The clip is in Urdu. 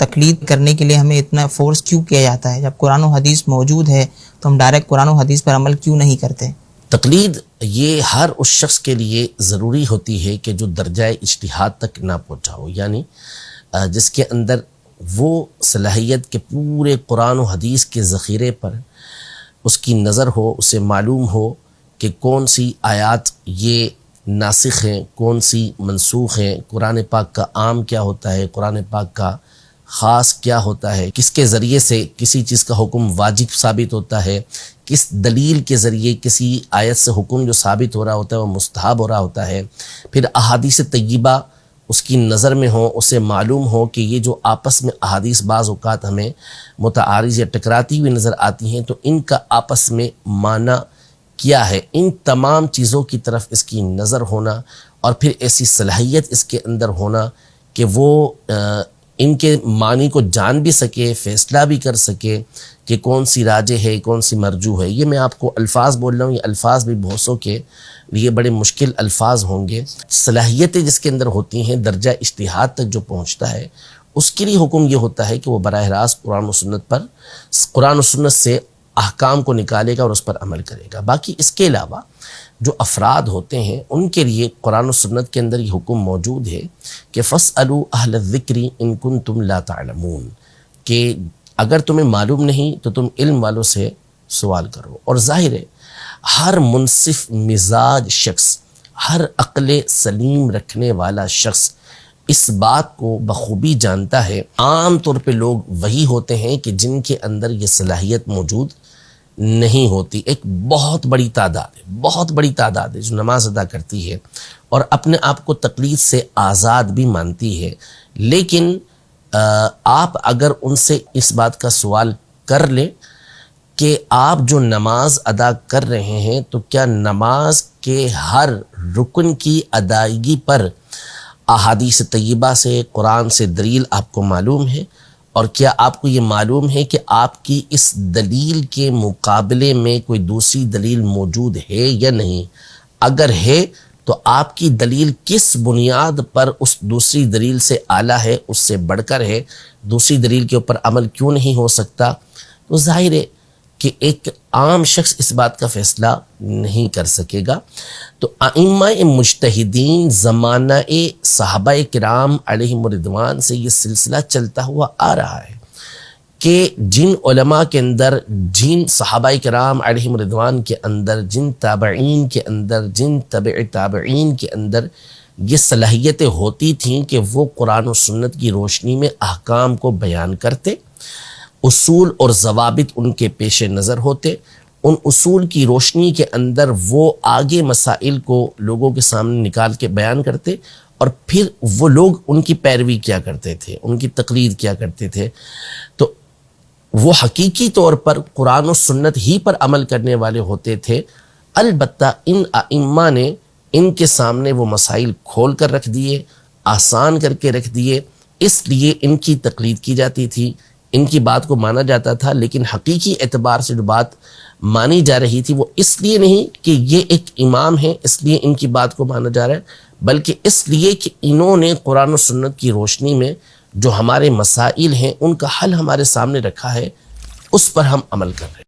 تقلید کرنے کے لیے ہمیں اتنا فورس کیوں کیا جاتا ہے؟ جب قرآن و حدیث موجود ہے تو ہم ڈائریکٹ قرآن و حدیث پر عمل کیوں نہیں کرتے؟ تقلید یہ ہر اس شخص کے لیے ضروری ہوتی ہے کہ جو درجہ اجتہاد تک نہ پہنچا ہو، یعنی جس کے اندر وہ صلاحیت کے پورے قرآن و حدیث کے ذخیرے پر اس کی نظر ہو، اسے معلوم ہو کہ کون سی آیات یہ ناسخ ہیں، کون سی منسوخ ہیں، قرآن پاک کا عام کیا ہوتا ہے، قرآن پاک کا خاص کیا ہوتا ہے، کس کے ذریعے سے کسی چیز کا حکم واجب ثابت ہوتا ہے، کس دلیل کے ذریعے کسی آیت سے حکم جو ثابت ہو رہا ہوتا ہے وہ مستحب ہو رہا ہوتا ہے، پھر احادیث طیبہ اس کی نظر میں ہو، اسے معلوم ہو کہ یہ جو آپس میں احادیث بعض اوقات ہمیں متعارض یا ٹکراتی ہوئی نظر آتی ہیں تو ان کا آپس میں معنی کیا ہے، ان تمام چیزوں کی طرف اس کی نظر ہونا، اور پھر ایسی صلاحیت اس کے اندر ہونا کہ وہ ان کے معنی کو جان بھی سکے، فیصلہ بھی کر سکے کہ کون سی راجح ہے، کون سی مرجوح ہے۔ یہ میں آپ کو الفاظ بول رہا ہوں، یہ الفاظ بھی بہت سو کے لیے بڑے مشکل الفاظ ہوں گے۔ صلاحیتیں جس کے اندر ہوتی ہیں، درجہ اجتہاد تک جو پہنچتا ہے، اس کے لیے حکم یہ ہوتا ہے کہ وہ براہ راست قرآن و سنت سے احکام کو نکالے گا اور اس پر عمل کرے گا۔ باقی اس کے علاوہ جو افراد ہوتے ہیں ان کے لیے قرآن و سنت کے اندر یہ حکم موجود ہے کہ فَاسْأَلُوا أَهْلَ الذِّكْرِ إِن كُنتُمْ لَا تَعْلَمُونَ، کہ اگر تمہیں معلوم نہیں تو تم علم والوں سے سوال کرو۔ اور ظاہر ہے ہر منصف مزاج شخص، ہر عقل سلیم رکھنے والا شخص اس بات کو بخوبی جانتا ہے۔ عام طور پہ لوگ وہی ہوتے ہیں کہ جن کے اندر یہ صلاحیت موجود نہیں ہوتی۔ ایک بہت بڑی تعداد ہے جو نماز ادا کرتی ہے اور اپنے آپ کو تقلید سے آزاد بھی مانتی ہے، لیکن آپ اگر ان سے اس بات کا سوال کر لیں کہ آپ جو نماز ادا کر رہے ہیں تو کیا نماز کے ہر رکن کی ادائیگی پر احادیث طیبہ سے، قرآن سے دلیل آپ کو معلوم ہے، اور کیا آپ کو یہ معلوم ہے کہ آپ کی اس دلیل کے مقابلے میں کوئی دوسری دلیل موجود ہے یا نہیں؟ اگر ہے تو آپ کی دلیل کس بنیاد پر اس دوسری دلیل سے اعلیٰ ہے، اس سے بڑھ کر ہے، دوسری دلیل کے اوپر عمل کیوں نہیں ہو سکتا؟ تو ظاہر ہے کہ ایک عام شخص اس بات کا فیصلہ نہیں کر سکے گا۔ تو ائمہ مجتہدین زمانہ صحابہ کرام علیہم الرضوان سے یہ سلسلہ چلتا ہوا آ رہا ہے کہ جن علماء کے اندر، جن صحابہ کرام علیہم الرضوان کے اندر، جن تابعین کے اندر، جن تبع تابعین کے اندر یہ صلاحیتیں ہوتی تھیں کہ وہ قرآن و سنت کی روشنی میں احکام کو بیان کرتے، اصول اور ضوابط ان کے پیش نظر ہوتے، ان اصول کی روشنی کے اندر وہ آگے مسائل کو لوگوں کے سامنے نکال کے بیان کرتے، اور پھر وہ لوگ ان کی پیروی کیا کرتے تھے، ان کی تقلید کیا کرتے تھے۔ تو وہ حقیقی طور پر قرآن و سنت ہی پر عمل کرنے والے ہوتے تھے، البتہ ان ائمہ نے ان کے سامنے وہ مسائل کھول کر رکھ دیے، آسان کر کے رکھ دیے، اس لیے ان کی تقلید کی جاتی تھی، ان کی بات کو مانا جاتا تھا۔ لیکن حقیقی اعتبار سے جو بات مانی جا رہی تھی وہ اس لیے نہیں کہ یہ ایک امام ہے اس لیے ان کی بات کو مانا جا رہا ہے، بلکہ اس لیے کہ انہوں نے قرآن و سنت کی روشنی میں جو ہمارے مسائل ہیں ان کا حل ہمارے سامنے رکھا ہے، اس پر ہم عمل کر رہے ہیں۔